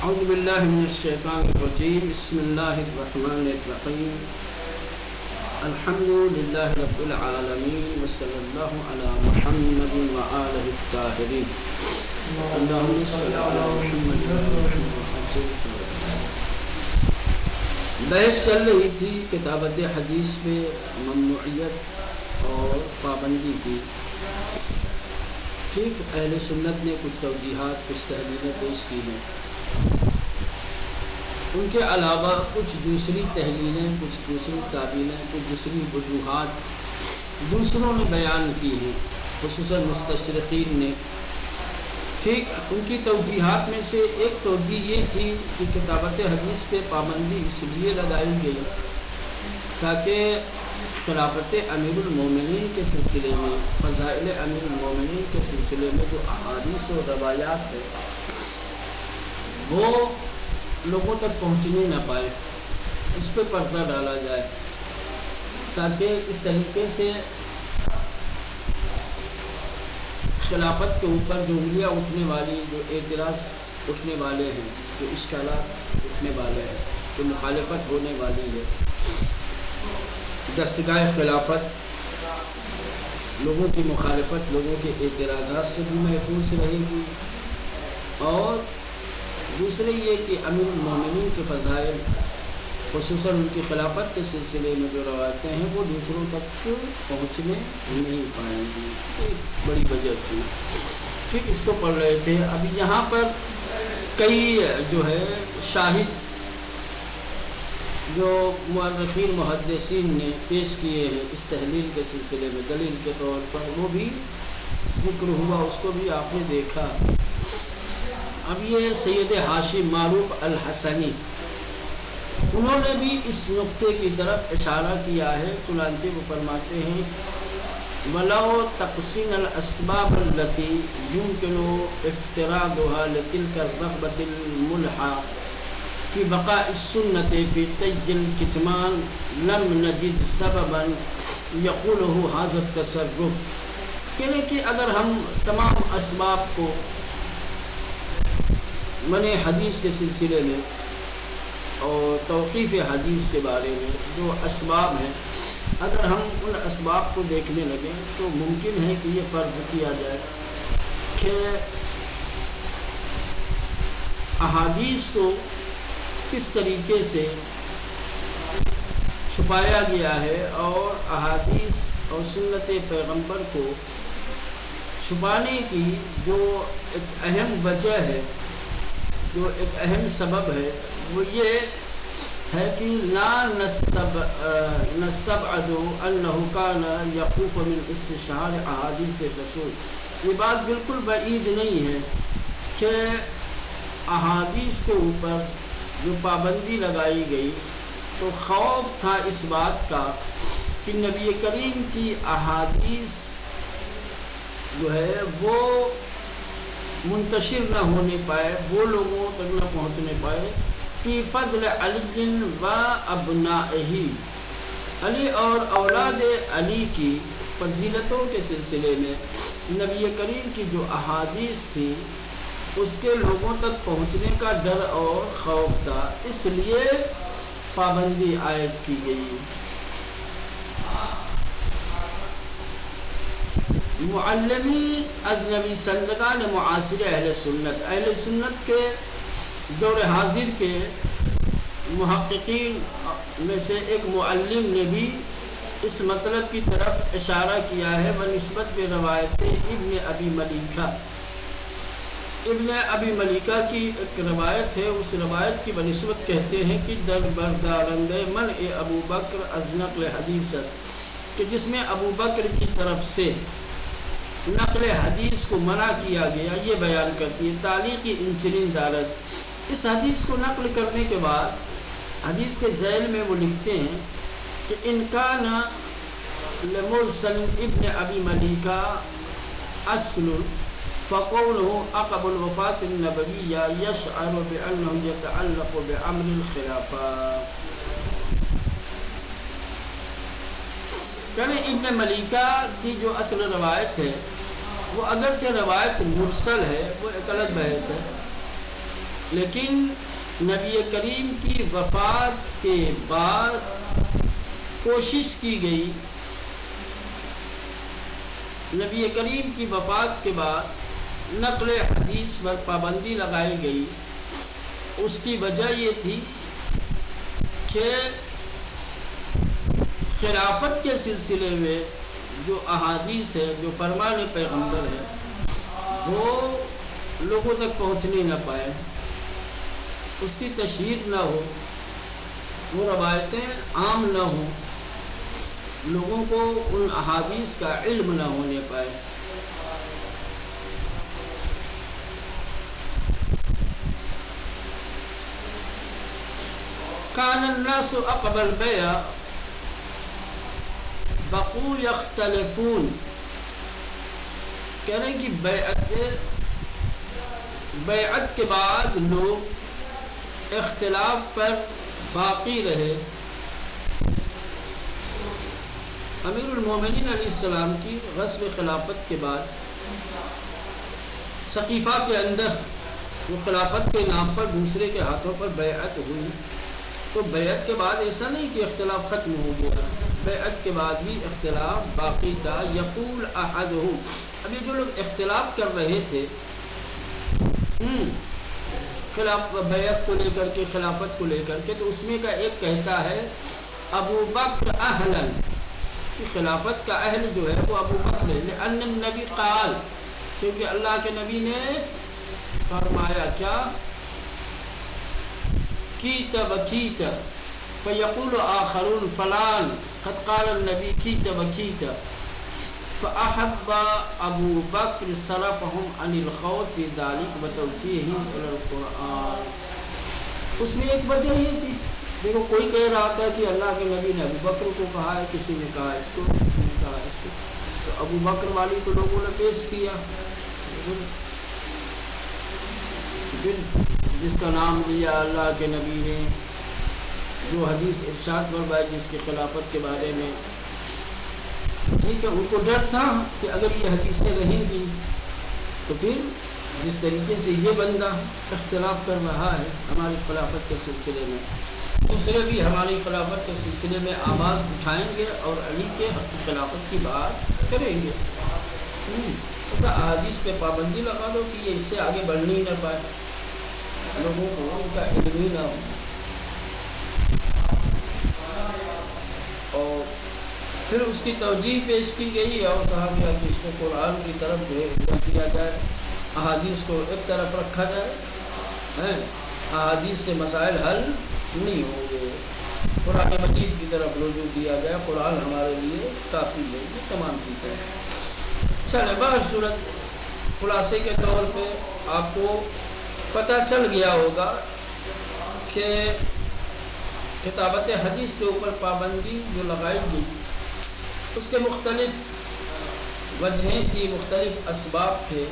اعوذ باللہ من الشیطان الرجیم بسم اللہ الرحمن الرحیم الحمد للہ رب العالمین وصلی اللہ علی محمد وآلہ الطاہرین اللہم صلی علی محمد بحث چل رہی تھی کتابت حدیث پہ ممنوعیت اور پابندی کی. ٹھیک، اہل سنت نے کچھ توضیحات کچھ تحلیلیں پیش کی ہیں. ان کے علاوہ کچھ دوسری تحلیلیں کچھ دوسری تعبیریں کچھ دوسری وجوہات دوسروں نے بیان کی ہیں، خصوصاً مستشرقین نے. ٹھیک، ان کی توجیحات میں سے ایک توجیہ یہ تھی کہ کتابت حدیث پہ پابندی اس لیے لگائی گئی تاکہ خلافت امیر المومنین کے سلسلے میں، فضائل امیر المومنین کے سلسلے میں جو احادیث و روایات ہیں وہ لوگوں تک پہنچنے نہ پائے، اس پہ پردہ ڈالا جائے تاکہ اس طریقے سے خلافت کے اوپر جو انگلیاں اٹھنے والی، جو اعتراض اٹھنے والے ہیں، جو اشکالات اٹھنے والے ہیں، جو مخالفت ہونے والی ہے، دستگاہ خلافت لوگوں کی مخالفت، لوگوں کے اعتراضات سے بھی محفوظ رہے گی. اور دوسرے یہ کہ امیر المومنین کے فضائل خصوصاً ان کی خلافت کے سلسلے میں جو روایتیں ہیں وہ دوسروں تک پہنچنے نہیں پائیں گی. ایک بڑی وجہ تھی. ٹھیک، اس کو پڑھ رہے تھے. ابھی یہاں پر کئی جو ہے شاہد جو مورخین محدثین نے پیش کیے ہیں اس تحلیل کے سلسلے میں دلیل کے طور پر، وہ بھی ذکر ہوا، اس کو بھی آپ نے دیکھا. اب یہ سید ہاشم معروف الحسنی انہوں نے بھی اس نقطے کی طرف اشارہ کیا ہے. چنانچہ وہ فرماتے ہیں وَلَوْ تَقْسِينَ الْأَسْبَابَ الَّتِي يُمْكِنُ افتراضها لِتِلْكَ الرَّغْبَةِ الْمُلْحَةِ فِي بَقَاءِ السُّنَّةِ فِي طَيِّ الْكِتْمَانِ لَمْ نَجِدْ سَبَبًا يَقُولُهُ هَذَا التَّصَرُّفُ. یعنی کہ اگر ہم تمام اسباب کو منع حدیث کے سلسلے میں اور توقیف حدیث کے بارے میں جو اسباب ہیں، اگر ہم ان اسباب کو دیکھنے لگیں تو ممکن ہے کہ یہ فرض کیا جائے کہ احادیث کو کس طریقے سے چھپایا گیا ہے اور احادیث اور سنت پیغمبر کو چھپانے کی جو ایک اہم وجہ ہے، جو ایک اہم سبب ہے، وہ یہ ہے کہ لا نستبعد انه كان يخوف من استشهار احادیث الرسول. یہ بات بالکل بعید نہیں ہے کہ احادیث کے اوپر جو پابندی لگائی گئی تو خوف تھا اس بات کا کہ نبی کریم کی احادیث جو ہے وہ منتشر نہ ہونے پائے، وہ لوگوں تک نہ پہنچنے پائے. فی فضل علی و ابنائہ، علی اور اولاد علی کی فضیلتوں کے سلسلے میں نبی کریم کی جو احادیث تھی اس کے لوگوں تک پہنچنے کا ڈر اور خوف تھا، اس لیے پابندی عائد کی گئی. معلمی اجنبی سندگان معاصر اہل سنت کے دور حاضر کے محققین میں سے ایک معلم نے بھی اس مطلب کی طرف اشارہ کیا ہے بنسبت میں روایت ابن ابی ملیکہ کی ایک روایت ہے. اس روایت کی بنسبت کہتے ہیں کہ در بردارندے منع ابو بکر از نقل حدیث، کہ جس میں ابو بکر کی طرف سے نقل حدیث کو منع کیا گیا. یہ بیان کرتی ہے تعلیقی انچنین دارت. اس حدیث کو نقل کرنے کے بعد حدیث کے ذیل میں وہ لکھتے ہیں کہ ان کان لمرسل ابن ابی ملیکہ اصل فقوله عقب الوفاة النبویہ یشعر بأنه يتعلق بأمر الخلافہ. یعنی ابن ملیکہ کی جو اصل روایت ہے وہ اگرچہ روایت مرسل ہے، وہ ایک الگ بحث ہے، لیکن نبی کریم کی وفات کے بعد کوشش کی گئی، نبی کریم کی وفات کے بعد نقل حدیث پر پابندی لگائی گئی۔ اس کی وجہ یہ تھی کہ خلافت کے سلسلے میں جو احادیث ہے، جو فرمان پیغمبر ہے، وہ لوگوں تک پہنچنے نہ پائے، اس کی تشہیر نہ ہو، وہ روایتیں عام نہ ہوں، لوگوں کو ان احادیث کا علم نہ ہونے پائے۔ کان الناس عقب البیع بقوا یختلفون، کہہ رہے ہیں کہ بیعت کے بعد لوگ اختلاف پر باقی رہے۔ امیر المومنین علیہ السلام کی غزو خلافت کے بعد ثقیفہ کے اندر وہ خلافت کے نام پر دوسرے کے ہاتھوں پر بیعت ہوئی، تو بیعت کے بعد ایسا نہیں کہ اختلاف ختم ہو گیا، بیعت کے بعد بھی اختلاف باقی تھا۔ یقول احدہم، اب یہ جو لوگ اختلاف کر رہے تھے بیعت کو لے کر کے، خلافت کو لے کر کے، تو اس میں کا ایک کہتا ہے ابو بکر اہلا، کہ خلافت کا اہل جو ہے وہ ابو بکر ہے، لأن النبی قال، کیونکہ اللہ کے نبی نے فرمایا کیا، کیت وکیت، فیقول آخرون فلان قد قال النبی کیت وکیت، فأحب ابو بکر صرفهم عن الخوض في ذلك وتوجيههم الى القرآن۔ اس میں ایک وجہ یہ تھی، دیکھو کوئی کہہ رہا تھا کہ اللہ کے نبی نے ابو بکر کو کہا ہے، کسی نے کہا اس کو، کسی نے کہا اس کو، تو ابو بکر والی کو لوگوں نے پیش کیا، پھر جس کا نام لیا اللہ کے نبی نے، جو حدیث ارشاد فرمائی جس کی خلافت کے بارے میں، ٹھیک ہے، ان کو ڈر تھا کہ اگر یہ حدیثیں رہیں گی تو پھر جس طریقے سے یہ بندہ اختلاف کر رہا ہے ہماری خلافت کے سلسلے میں، دوسرے بھی ہماری خلافت کے سلسلے میں آواز اٹھائیں گے اور علی کے خلافت کی بات کریں گے۔ احادیث پہ پابندی لگا دو کہ یہ اس سے آگے بڑھنے ہی نہ پائے، لوگوں کو ان کا علم ہی نہ ہو۔ اور پھر اس کی توجیہ پیش کی گئی اور کہا گیا کہ اس کو قرآن کی طرف جو ہے کیا جائے، احادیث کو ایک طرف رکھا جائے، احادیث سے مسائل حل نہیں ہوں گے، قرآن مجید کی طرف رجوع دیا جائے، قرآن ہمارے لیے کافی ہے، یہ تمام چیزیں۔ چلے بہرصورت خلاصے کے طور پہ آپ کو پتہ چل گیا ہوگا کہ کتابت حدیث کے اوپر پابندی جو لگائی گئی اس کے مختلف وجہیں تھی، مختلف اسباب تھے۔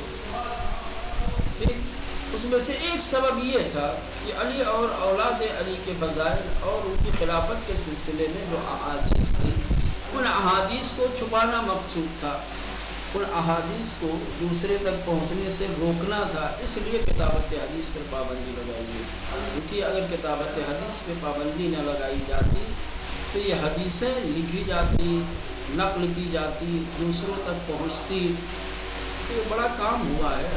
اس میں سے ایک سبب یہ تھا کہ علی اور اولاد علی کے فضائل اور ان کی خلافت کے سلسلے میں جو احادیث تھی، ان احادیث کو چھپانا مقصود تھا، ان احادیث کو دوسرے تک پہنچنے سے روکنا تھا، اس لیے کتابت حدیث پر پابندی لگائی گئی۔ کیونکہ اگر کتابت حدیث پہ پابندی نہ لگائی جاتی تو یہ حدیثیں لکھی جاتی، نقل کی جاتی، دوسروں تک پہنچتی، تو یہ بڑا کام ہوا ہے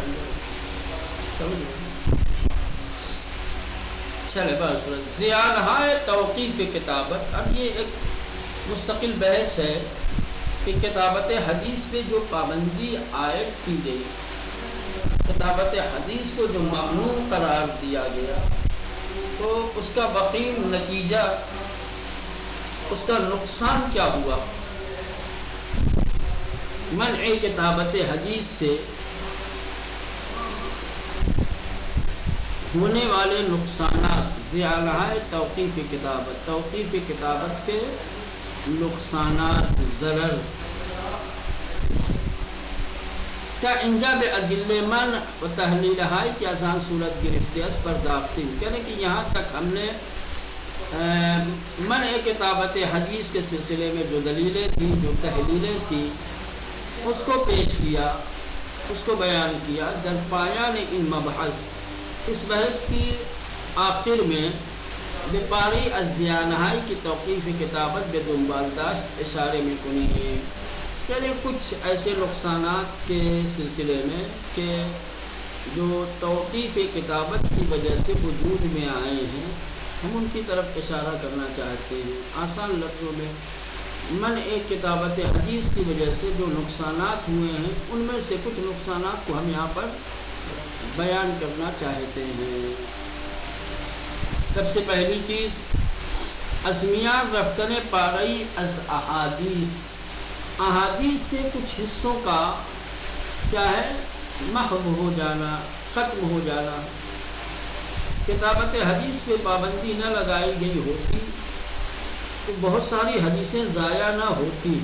چلے بس زیادہ توقیف کتابت۔ اب یہ ایک مستقل بحث ہے کہ کتابت حدیث پہ جو پابندی عائد کی گئی، کتابت حدیث کو جو ممنوع قرار دیا گیا، تو اس کا وخیم نتیجہ، اس کا نقصان کیا ہوا؟ منع کتابت حدیث سے ہونے والے نقصانات، زیادہ توقیف کتابت، توقیف کتابت کے نقصانات، ضرر، تا انجاب ادلے من و تحلیل ہائی کی آسان صورت گرفتے اس پر داختی، کہنے کہ یہاں تک ہم نے منع کتابت حدیث کے سلسلے میں جو دلیلیں تھیں، جو تحلیلیں تھیں، اس کو پیش کیا، اس کو بیان کیا۔ در پایان ان مبحث، اس بحث کی آخر میں بپاری از زیانہائی کی توقیف کتابت بے دنبالداشت اشارے میں کنی ہے، یعنی کچھ ایسے نقصانات کے سلسلے میں کہ جو توقیف کتابت کی وجہ سے وجود میں آئے ہیں، ہم ان کی طرف اشارہ کرنا چاہتے ہیں۔ آسان لفظوں میں منع کتابت حدیث کی وجہ سے جو نقصانات ہوئے ہیں، ان میں سے کچھ نقصانات کو ہم یہاں پر بیان کرنا چاہتے ہیں۔ سب سے پہلی چیز، ازمیان رفتن پارئی از احادیث، احادیث کے کچھ حصوں کا کیا ہے، محو ہو جانا، ختم ہو جانا۔ کتابت حدیث پہ پابندی نہ لگائی گئی ہوتی تو بہت ساری حدیثیں ضائع نہ ہوتی۔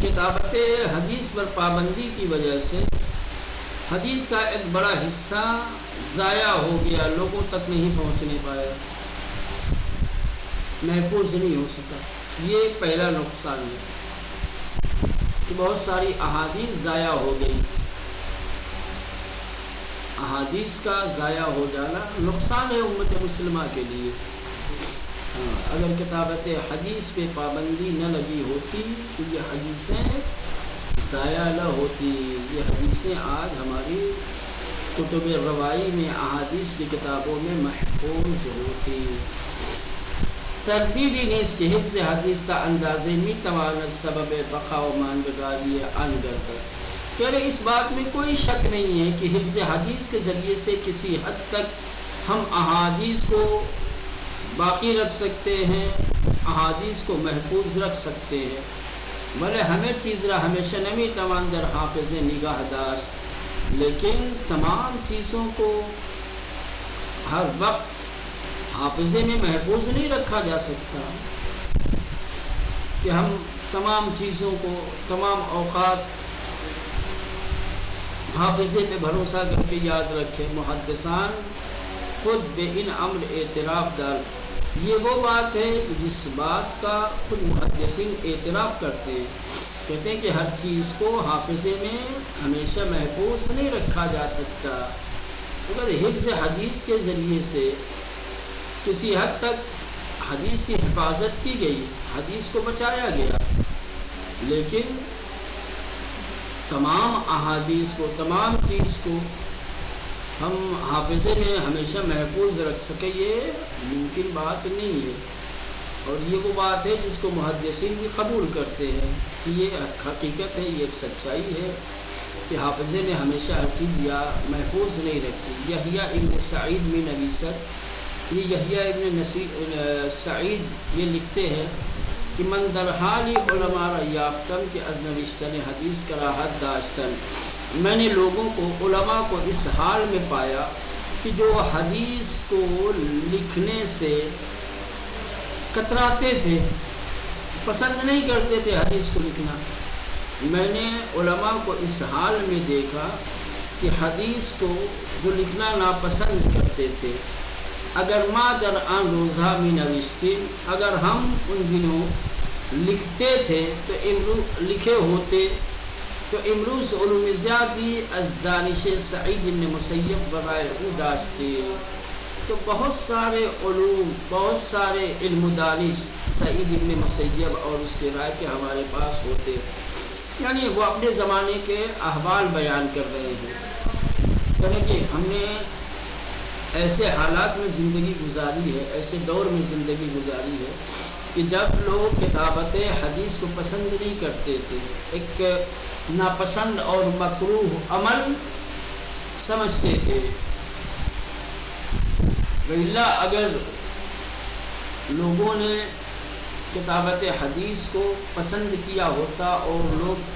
کتابت حدیث پر پابندی کی وجہ سے حدیث کا ایک بڑا حصہ ضائع ہو گیا، لوگوں تک نہیں پہنچنے پایا، محفوظ نہیں ہو سکا۔ یہ پہلا نقصان ہے کہ بہت ساری احادیث ضائع ہو گئی۔ احادیث کا ضائع ہو جانا نقصان ہے امت مسلمہ کے لیے۔ اگر کتابت حدیث پہ پابندی نہ لگی ہوتی تو یہ حدیثیں ضائع نہ ہوتی۔ یہ حدیثیں آج ہماری کتب روائی میں، احادیث کی کتابوں میں محفوظ ہوتی۔ تربیبی نیز کہ حفظ حدیث تا اندازے می تواند سبب بقا و ماندگاری آن گردد، یعنی اس بات میں کوئی شک نہیں ہے کہ حفظ حدیث کے ذریعے سے کسی حد تک ہم احادیث کو باقی رکھ سکتے ہیں، احادیث کو محفوظ رکھ سکتے ہیں۔ بھلے ہمیں چیز را ہمیشہ نمی توان در حافظ نگاہ داشت، لیکن تمام چیزوں کو ہر وقت حافظے میں محفوظ نہیں رکھا جا سکتا کہ ہم تمام چیزوں کو تمام اوقات حافظے پہ بھروسہ کر کے یاد رکھیں۔ محدثان خود بے ان امر اعتراف دار، یہ وہ بات ہے جس بات کا خود محدثین اعتراف کرتے ہیں، کہتے ہیں کہ ہر چیز کو حافظے میں ہمیشہ محفوظ نہیں رکھا جا سکتا۔ اگر حفظ حدیث کے ذریعے سے کسی حد تک حدیث کی حفاظت کی گئی، حدیث کو بچایا گیا، لیکن تمام احادیث کو، تمام چیز کو ہم حافظے میں ہمیشہ محفوظ رکھ سکیں، یہ ممکن بات نہیں ہے۔ اور یہ وہ بات ہے جس کو محدثین بھی قبول کرتے ہیں کہ یہ حقیقت ہے، یہ ایک سچائی ہے کہ حافظے میں ہمیشہ ہر چیز یا محفوظ نہیں رکھتی۔ یحییٰ ابن سعید میں نویست، یہ یحییٰ ابن سعید یہ لکھتے ہیں کہ من در حالی علماء را یافتم کہ از نوشتن حدیث کراہت داشتن، میں نے لوگوں کو، علماء کو اس حال میں پایا کہ جو حدیث کو لکھنے سے کتراتے تھے، پسند نہیں کرتے تھے حدیث کو لکھنا۔ میں نے علماء کو اس حال میں دیکھا کہ حدیث کو جو لکھنا ناپسند کرتے تھے۔ اگر ما در آن روزہ میں نوشتیم، اگر ہم ان دنوں لکھتے تھے تو لکھے ہوتے تو امروز علوم زیادی از دانش سعید بن مسیب برائے او داشتے، تو بہت سارے علوم، بہت سارے علم و دانش سعید بن مسیب اور اس کے رائے کے ہمارے پاس ہوتے۔ یعنی وہ اپنے زمانے کے احوال بیان کر رہے ہیں، کہنے کہ ہم نے ایسے حالات میں زندگی گزاری ہے، ایسے دور میں زندگی گزاری ہے کہ جب لوگ کتابت حدیث کو پسند نہیں کرتے تھے، ایک ناپسند اور مکروہ عمل سمجھتے تھے۔ وَإِلَّا اگر لوگوں نے کتابت حدیث کو پسند کیا ہوتا اور لوگ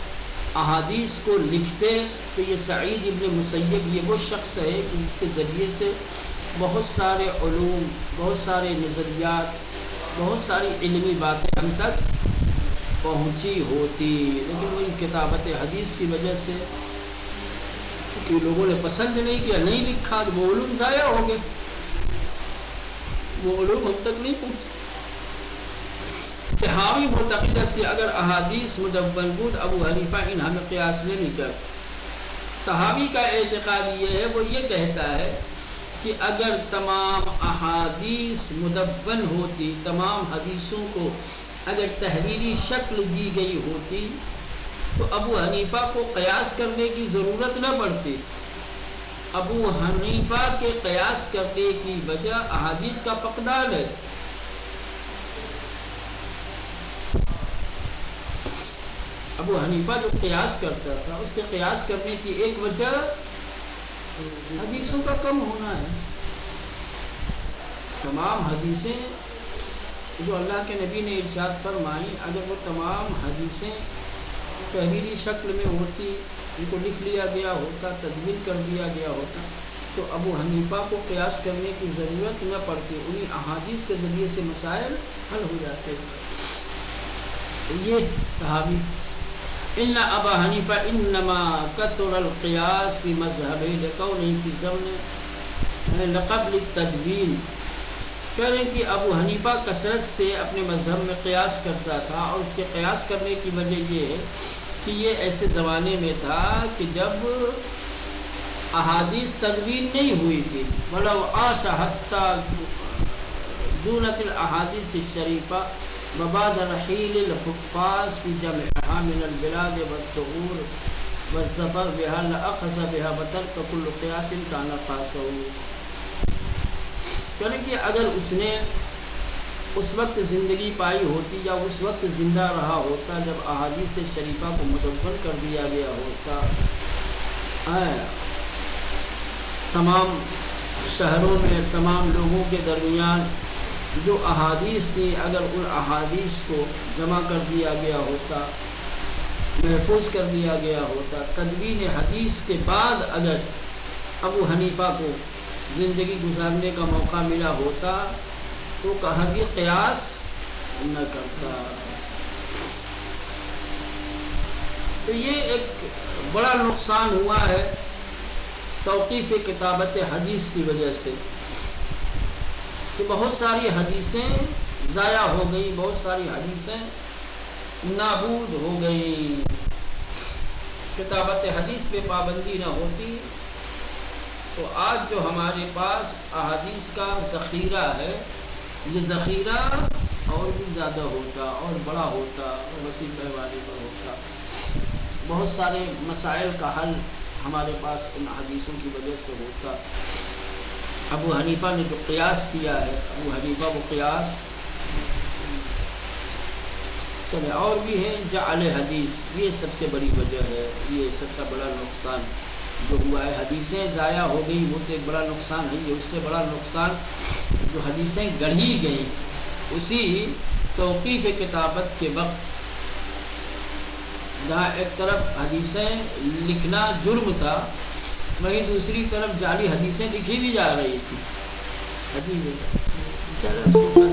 احادیث کو لکھتے تو یہ سعید ابن مسیب یہ وہ شخص ہے کہ جس کے ذریعے سے بہت سارے علوم، بہت سارے نظریات، بہت ساری علمی باتیں ہم تک پہنچی ہوتی، لیکن وہ کتابت حدیث کی وجہ سے کہ لوگوں نے پسند نہیں کیا، نہیں لکھا، تو وہ علوم ضائع ہو گئے، وہ علوم ہم تک نہیں پہنچے۔ تحاوی معتقد است کہ اگر احادیث مدون بود ابو حنیفہ ان ہمیں قیاس نہیں کر۔ تحاوی کا اعتقاد یہ ہے، وہ یہ کہتا ہے کہ اگر تمام احادیث مدون ہوتی، تمام حدیثوں کو اگر تحریری شکل دی گئی ہوتی تو ابو حنیفہ کو قیاس کرنے کی ضرورت نہ پڑتی۔ ابو حنیفہ کے قیاس کرنے کی وجہ احادیث کا فقدان ہے۔ ابو حنیفہ جو قیاس کرتا تھا اس کے قیاس کرنے کی ایک وجہ حدیثوں کا کم ہونا ہے۔ تمام حدیثیں جو اللہ کے نبی نے ارشاد فرمائی، اگر وہ تمام حدیثیں تحریری شکل میں ہوتی، ان کو لکھ لیا گیا ہوتا، تدوین کر دیا گیا ہوتا، تو ابو حنیفہ کو قیاس کرنے کی ضرورت نہ پڑتی، انہیں احادیث کے ذریعے سے مسائل حل ہو جاتے۔ یہ کہاوی ان ابا حنیفہ انما کثر القیاس فی مذہبہ لکونہ فی زمن لقبل التدوین، کہہ رہے ہیں کہ ابو حنیفہ کثرت سے اپنے مذہب میں قیاس کرتا تھا، اور اس کے قیاس کرنے کی وجہ یہ ہے کہ یہ ایسے زمانے میں تھا کہ جب احادیث تدوین نہیں ہوئی تھی۔ وَلَوْ عَاشَ حَتَّى دُونَتِ الْأَحَادِيثِ الشَّرِيفَةِ وَبَعْدَ رَحِيلِ الْحُفَّاظِ فِي جَمْعِهَا مِنَ الْبِلَادِ وَالثُّغُورِ وَالظَّفَرِ بِهَا لَأَخَذَ بِهَا وَتَرْكَ كُلُّ قِيَاسٍ كَانَ خَاصَهُ۔ یعنی کہ اگر اس نے اس وقت زندگی پائی ہوتی یا اس وقت زندہ رہا ہوتا جب احادیث شریفہ کو مدون کر دیا گیا ہوتا، تمام شہروں میں تمام لوگوں کے درمیان جو احادیث تھی، اگر ان احادیث کو جمع کر دیا گیا ہوتا، محفوظ کر دیا گیا ہوتا، تدوین حدیث کے بعد اگر ابو حنیفہ کو زندگی گزارنے کا موقع ملا ہوتا تو کبھی قیاس نہ کرتا۔ تو یہ ایک بڑا نقصان ہوا ہے توقیف کتابت حدیث کی وجہ سے، کہ بہت ساری حدیثیں ضائع ہو گئی، بہت ساری حدیثیں نابود ہو گئی۔ کتابت حدیث پہ پابندی نہ ہوتی تو آج جو ہمارے پاس احادیث کا ذخیرہ ہے، یہ ذخیرہ اور بھی زیادہ ہوتا اور بڑا ہوتا اور وسیع پیمانے پر ہوتا۔ بہت سارے مسائل کا حل ہمارے پاس ان حدیثوں کی وجہ سے ہوتا۔ ابو حنیفہ نے جو قیاس کیا ہے، ابو حنیفہ وہ قیاس چلے، اور بھی ہے جعل حدیث، یہ سب سے بڑی وجہ ہے، یہ سب سے بڑا نقصان جو ہوا ہے۔ حدیثیں ضائع ہو گئی وہ تو ایک بڑا نقصان ہے، یہ اس سے بڑا نقصان جو حدیثیں گڑھی گئیں اسی توقیف کتابت کے وقت، جہاں ایک طرف حدیثیں لکھنا جرم تھا، وہیں دوسری طرف جعلی حدیثیں لکھی بھی جا رہی تھی۔ عجیب ہے۔